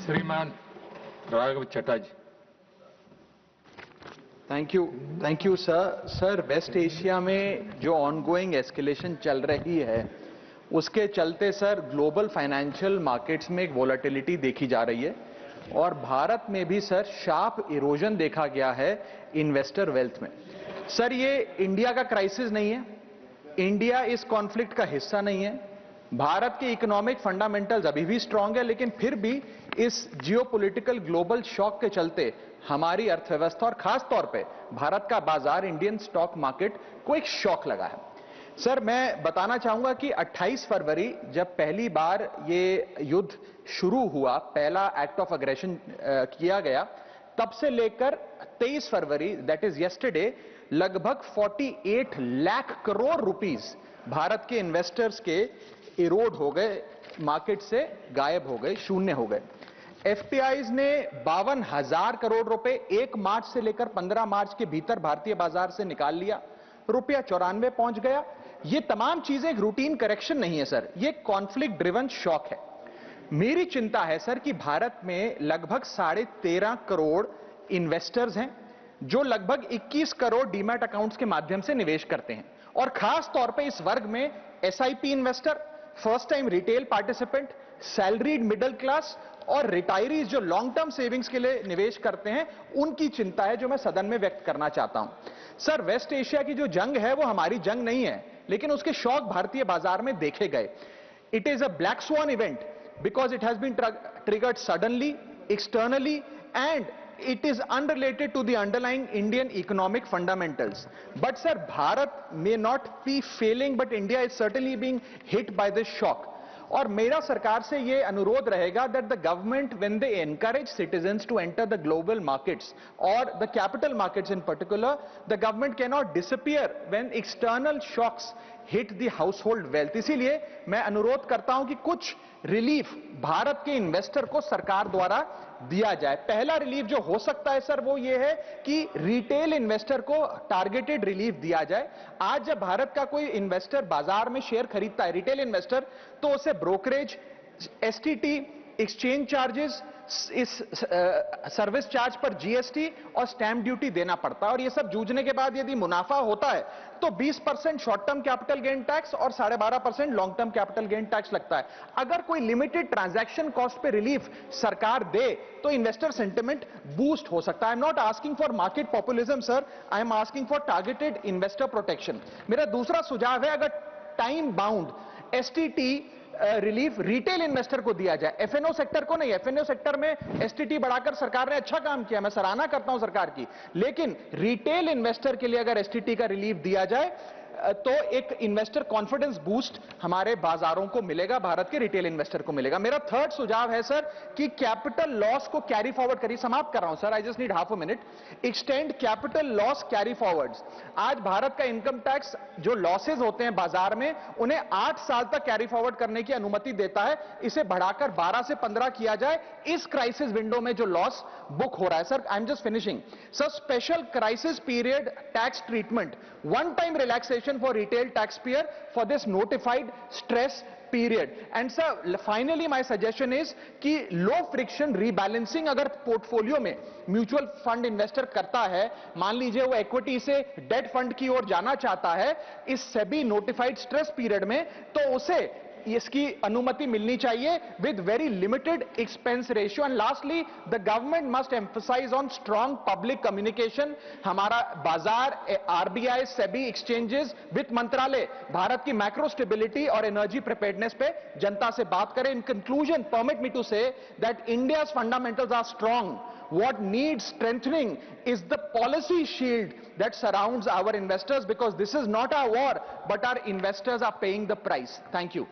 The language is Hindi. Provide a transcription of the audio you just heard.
श्रीमान Raghav Chatterjee. Thank you sir. West Asia में जो ऑनगोइंग एस्केलेशन चल रही है उसके चलते सर ग्लोबल फाइनेंशियल मार्केट्स में एक वोलेटिलिटी देखी जा रही है और भारत में भी सर शार्प इरोजन देखा गया है इन्वेस्टर वेल्थ में। सर ये इंडिया का क्राइसिस नहीं है, इंडिया इस कॉन्फ्लिक्ट का हिस्सा नहीं है, भारत के इकोनॉमिक फंडामेंटल्स अभी भी स्ट्रांग है, लेकिन फिर भी इस जियोपॉलिटिकल ग्लोबल शॉक के चलते हमारी अर्थव्यवस्था और खास तौर पे भारत का बाजार इंडियन स्टॉक मार्केट को एक शॉक लगा है। सर मैं बताना चाहूंगा कि 28 फरवरी जब पहली बार ये युद्ध शुरू हुआ, पहला एक्ट ऑफ अग्रेशन किया गया, तब से लेकर 23 फरवरी दैट इज यस्टरडे लगभग 48 लाख करोड़ रुपीस भारत के इन्वेस्टर्स के इरोड हो गए, मार्केट से गायब हो गए, शून्य हो गए। एफपीआईज ने 52,000 करोड़ रुपए 1 मार्च से लेकर 15 मार्च के भीतर भारतीय बाजार से निकाल लिया, रुपया 94 पहुंच गया। ये तमाम चीजें एक रूटीन करेक्शन नहीं है सर, ये कॉन्फ्लिक्ट ड्रिवन शॉक है। मेरी चिंता है सर कि भारत में लगभग 13.5 करोड़ इन्वेस्टर्स हैं जो लगभग 21 करोड़ डीमैट अकाउंट्स के माध्यम से निवेश करते हैं, और खास तौर पे इस वर्ग में SIP investor, first time retail participant, salaried middle class और रिटायरीज जो लॉन्ग टर्म सेविंग्स के लिए निवेश करते हैं, उनकी चिंता है जो मैं सदन में व्यक्त करना चाहता हूं। सर वेस्ट एशिया की जो जंग है वो हमारी जंग नहीं है, लेकिन उसके शॉक भारतीय बाजार में देखे गए। It is a black swan event because it has been triggered suddenly, externally, and it is unrelated to the underlying Indian economic fundamentals. But sir, Bharat may not be failing, but India is certainly being hit by this shock. और मेरा सरकार से ये अनुरोध रहेगा that the government, when they encourage citizens to enter the global markets or the capital markets in particular, the government cannot disappear when external shocks hit the household wealth. इसीलिए मैं अनुरोध करता हूं कि कुछ रिलीफ भारत के इन्वेस्टर को सरकार द्वारा दिया जाए। पहला रिलीफ जो हो सकता है सर वो ये है कि रिटेल इन्वेस्टर को टारगेटेड रिलीफ दिया जाए। आज जब भारत का कोई इन्वेस्टर बाजार में शेयर खरीदता है, रिटेल इन्वेस्टर, तो उसे ब्रोकरेज, एसटीटी, एक्सचेंज चार्जेस, इस सर्विस चार्ज पर जीएसटी और स्टैंप ड्यूटी देना पड़ता है, और ये सब जूझने के बाद यदि मुनाफा होता है तो 20% short term capital gain tax और 12.5% long term capital gain tax लगता है। अगर कोई लिमिटेड ट्रांजैक्शन कॉस्ट पे रिलीफ सरकार दे तो इन्वेस्टर सेंटिमेंट बूस्ट हो सकता है। I am not asking for market populism sir, I am asking for targeted investor protection. मेरा दूसरा सुझाव है, अगर time bound STT relief retail investor को दिया जाए, एफएनओ सेक्टर को नहीं। एफएनओ सेक्टर में एसटीटी बढ़ाकर सरकार ने अच्छा काम किया, मैं सराहना करता हूं सरकार की, लेकिन रिटेल इन्वेस्टर के लिए अगर एसटीटी का रिलीफ दिया जाए तो एक इन्वेस्टर कॉन्फिडेंस बूस्ट हमारे बाजारों को मिलेगा, भारत के रिटेल इन्वेस्टर को मिलेगा। मेरा थर्ड सुझाव है सर कि कैपिटल लॉस को कैरी फॉरवर्ड करिए। समाप्त कर रहा हूं sir, I just need half a minute. Extend capital loss carry forwards. आज भारत का इनकम टैक्स जो लॉसेज होते हैं बाजार में, उन्हें 8 साल तक कैरी फॉरवर्ड करने की अनुमति देता है, इसे बढ़ाकर 12 से 15 किया जाए इस क्राइसिस विंडो में जो लॉस बुक हो रहा है। Sir I am just finishing sir, special crisis period tax treatment, one time relaxation for retail taxpayer for this notified stress period. And sir, finally my suggestion is कि low friction rebalancing अगर पोर्टफोलियो में म्यूचुअल फंड इन्वेस्टर करता है, मान लीजिए वो इक्विटी से डेट फंड की ओर जाना चाहता है इस सेबी नोटिफाइड स्ट्रेस पीरियड में, तो उसे इसकी अनुमति मिलनी चाहिए with very limited expense ratio. And lastly, the government must emphasise on strong public communication. हमारा बाजार, आरबीआई, सेबी, एक्सचेंजेस, वित्त मंत्रालय भारत की मैक्रो स्टेबिलिटी और एनर्जी प्रिपेयर्डनेस पे जनता से बात करें। In conclusion, permit me to say that India's fundamentals are strong. What needs strengthening is the policy shield that surrounds our investors, because this is not our war, but our investors are paying the price. Thank you.